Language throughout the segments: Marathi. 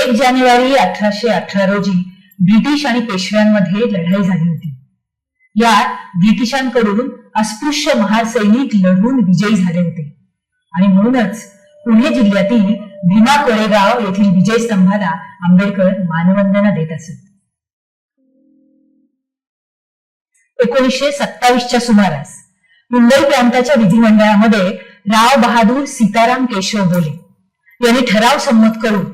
1 जानेवारी 1818 रोजी ब्रिटिश आणि पेशव्यांमध्ये लढाई झाली होती. यात ब्रिटिशांकडून अस्पृश्य महार सैनिक लढून विजयी झाले होते आणि म्हणूनच पुणे जिल्ह्यातील भीमा कोळेगाव येथील विजय स्तंभाला आंबेडकर मानवंदना देत असत. 1927च्या सुमारास मुंबई प्रांताच्या विधिमंडळामध्ये राव बहादूर सीताराम केशव बोले यांनी ठराव संमत करून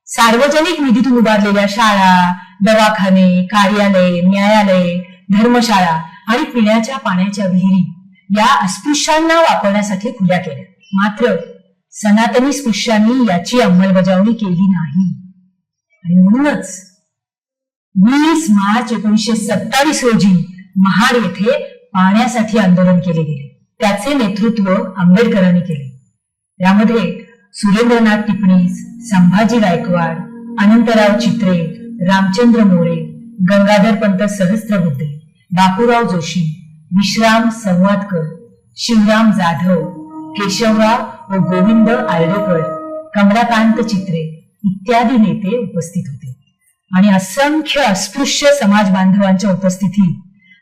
सार्वजनिक निधीतून उभारलेल्या शाळा, दवाखाने, कार्यालये, न्यायालये, धर्मशाळा आणि पिण्याच्या पाण्याच्या विहिरी या अस्पृश्यांना वापरण्यासाठी खुल्या केल्या. मात्र सनातनी स्पृश्यांनी याची अंमलबजावणी केली नाही आणि म्हणूनच 20 मार्च 1927 रोजी महाड येथे पाण्यासाठी आंदोलन केले गेले. त्याचे नेतृत्व आंबेडकरांनी केले. यामध्ये सुरेंद्रनाथ टिपणीस, संभाजी गायकवाड, अनंतराव चित्रे, रामचंद्र मोरे, गंगाधर पंत सहस्त्रबुद्धे, बापूराव जोशी, विश्राम संवादकर, शिवराम जाधव, केशवराव व गोविंद आर्डेकर, कमलाकांत चित्रे इत्यादी नेते उपस्थित होते आणि असंख्य अस्पृश्य समाज बांधवांच्या उपस्थितीत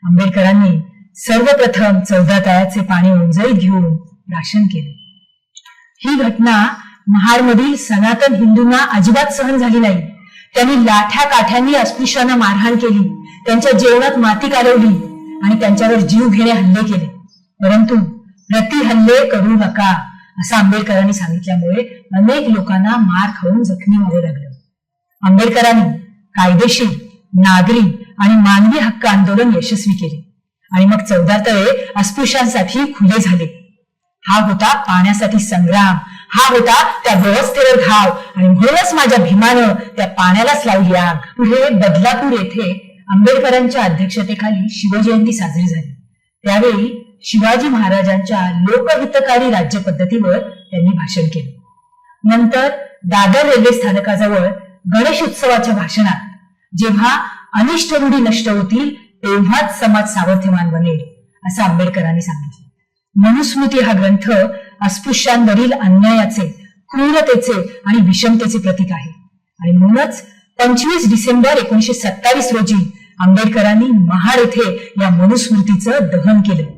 आंबेडकरांनी सर्वप्रथम 14 तळ्याचे पाणी ओंजळीत घेऊन भाषण केले. ही घटना महाडमधील सनातन हिंदूंना अजिबात सहन झाली नाही. त्यांनी लाठ्या काठ्यांनी अस्पृश्यांना मारहाण केली, त्यांच्या जेवणात माती कालवली आणि त्यांच्यावर जीव घेणे हल्ले केले. परंतु प्रतिहल्ले करू नका असं आंबेडकरांनी सांगितल्यामुळे अनेक लोकांना मार खाऊन जखमी व्हावे लागलं. आंबेडकरांनी कायदेशीर, नागरी आणि मानवी हक्क आंदोलन यशस्वी केले आणि मग 14 तळे अस्पृश्यांसाठी खुले झाले. हा होता पाण्यासाठी संग्राम, हा होता त्या व्यवस्थेवर घाव आणि म्हणूनच माझ्या भीमानं त्या पाण्यालाच लावली आग. पुढे बदलापूर येथे आंबेडकरांच्या अध्यक्षतेखाली शिवजयंती साजरी झाली. त्यावेळी शिवाजी महाराजांच्या लोकहितकारी राज्य पद्धतीवर त्यांनी भाषण केले. नंतर दादर रेल्वे स्थानकाजवळ गणेश उत्सवाच्या भाषणात जेव्हा अनिष्ट रूढी नष्ट होतील तेव्हाच समाज सामर्थ्यवान बनेल असं आंबेडकरांनी सांगितलं. मनुस्मृती हा ग्रंथ अस्पृश्यांवरील अन्यायाचे, क्रूरतेचे आणि विषमतेचे प्रतीक आहे आणि म्हणूनच 25 डिसेंबर 1927 रोजी आंबेडकरांनी महाड येथे या मनुस्मृतीचं दहन केलं.